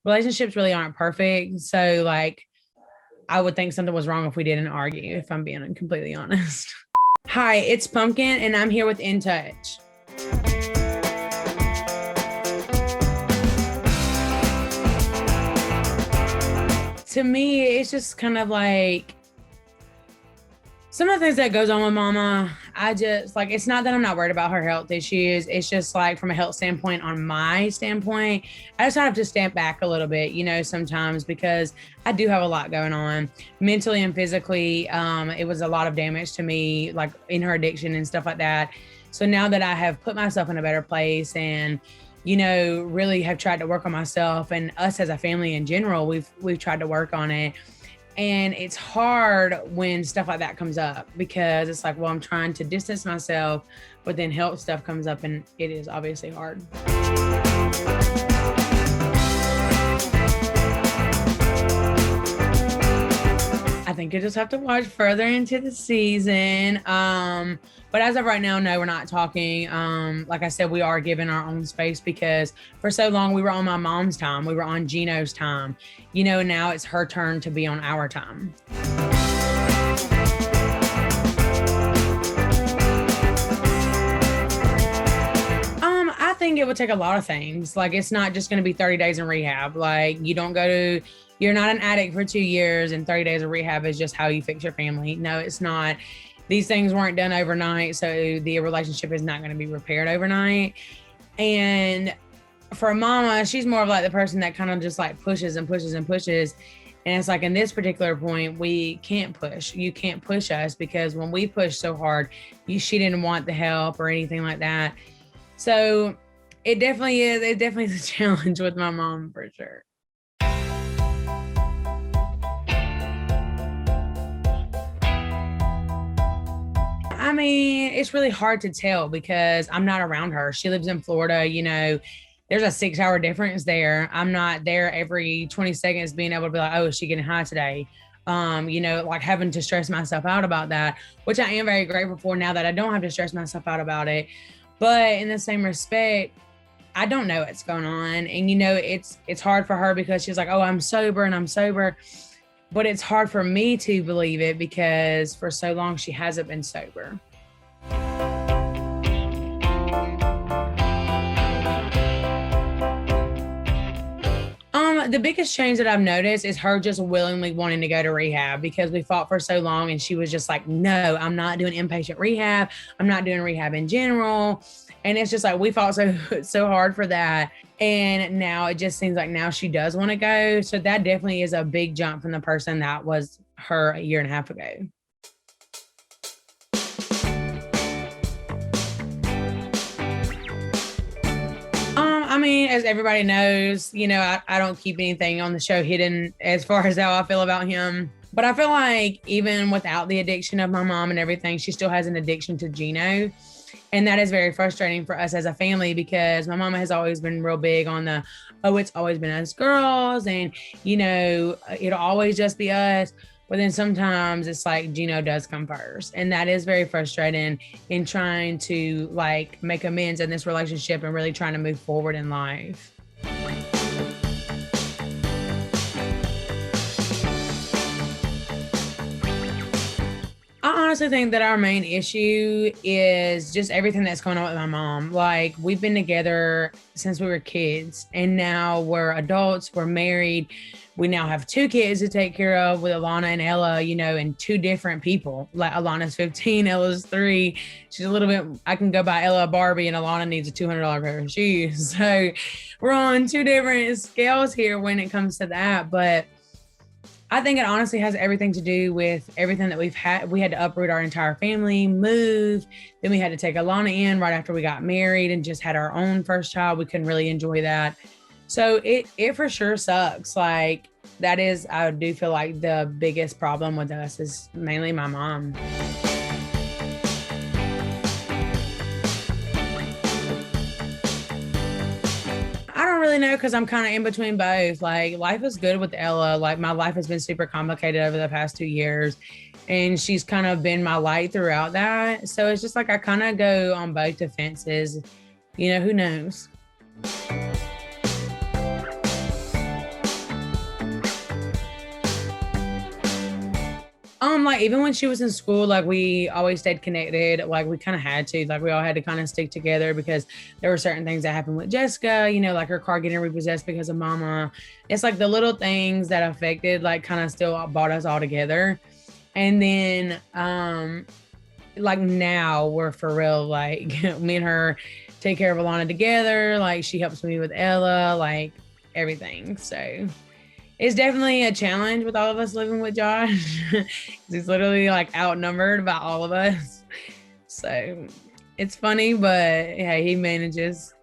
relationships really aren't perfect. So like, I would think something was wrong if we didn't argue, if I'm being completely honest. Hi, it's Pumpkin, and I'm here with In Touch. To me, it's just kind of like some of the things that goes on with mama. I just like, it's not that I'm not worried about her health issues. It's just like from a health standpoint, on my standpoint, I just have to step back a little bit, sometimes, because I do have a lot going on mentally and physically. It was a lot of damage to me, like in her addiction and stuff like that. So now that I have put myself in a better place and really have tried to work on myself, and us as a family in general, we've tried to work on it. And it's hard when stuff like that comes up, because it's like, well, I'm trying to distance myself, but then health stuff comes up, and it is obviously hard. I think you just have to watch further into the season. But as of right now, no, we're not talking. Like I said, we are given our own space, because for so long we were on my mom's time. We were on Gino's time. Now it's her turn to be on our time. I think it would take a lot of things. Like, it's not just going to be 30 days in rehab. Like, you're not an addict for 2 years, and 30 days of rehab is just how you fix your family. No, it's not. These things weren't done overnight, so the relationship is not going to be repaired overnight. And for mama, she's more of like the person that kind of just like pushes and pushes and pushes. And it's like, in this particular point, we can't push. You can't push us, because when we push so hard, she didn't want the help or anything like that. So it definitely is a challenge with my mom, for sure. I mean, it's really hard to tell, because I'm not around her. She lives in Florida, there's a 6-hour difference there. I'm not there every 20 seconds being able to be like, oh, is she getting high today? Like having to stress myself out about that, which I am very grateful for now that I don't have to stress myself out about it. But in the same respect, I don't know what's going on. And, it's hard for her, because she's like, oh, I'm sober and I'm sober. But it's hard for me to believe it, because for so long she hasn't been sober. The biggest change that I've noticed is her just willingly wanting to go to rehab, because we fought for so long, and she was just like, no, I'm not doing inpatient rehab. I'm not doing rehab in general. And it's just like, we fought so hard for that. And now it just seems like now she does want to go. So that definitely is a big jump from the person that was her a year and a half ago. I mean, as everybody knows, I don't keep anything on the show hidden as far as how I feel about him. But I feel like even without the addiction of my mom and everything, she still has an addiction to Gino. And that is very frustrating for us as a family, because my mama has always been real big on it's always been us girls, and, it'll always just be us. But then sometimes it's like Gino does come first. And that is very frustrating in trying to like make amends in this relationship and really trying to move forward in life. I honestly think that our main issue is just everything that's going on with my mom. Like, we've been together since we were kids, and now we're adults, we're married. We now have 2 kids to take care of with Alana and Ella, and 2 different people. Like, Alana's 15, Ella's 3. She's a little bit, I can go buy Ella a Barbie, and Alana needs a $200 pair of shoes. So we're on 2 different scales here when it comes to that. But I think it honestly has everything to do with everything that we've had. We had to uproot our entire family, move. Then we had to take Alana in right after we got married and just had our own first child. We couldn't really enjoy that. So it for sure sucks. Like, that is, I do feel like the biggest problem with us is mainly my mom. I don't really know, because I'm kind of in between both. Like, life is good with Ella. Like, my life has been super complicated over the past 2 years, and she's kind of been my light throughout that. So it's just like I kind of go on both defenses. Who knows? Like even when she was in school, like we always stayed connected. Like we kind of had to, like we all had to kind of stick together because there were certain things that happened with Jessica, like her car getting repossessed because of mama. It's like the little things that affected, like kind of still brought us all together. And then like now we're for real, like me and her take care of Alana together. Like she helps me with Ella, like everything. So it's definitely a challenge with all of us living with Josh. He's literally like outnumbered by all of us. So it's funny, but yeah, he manages.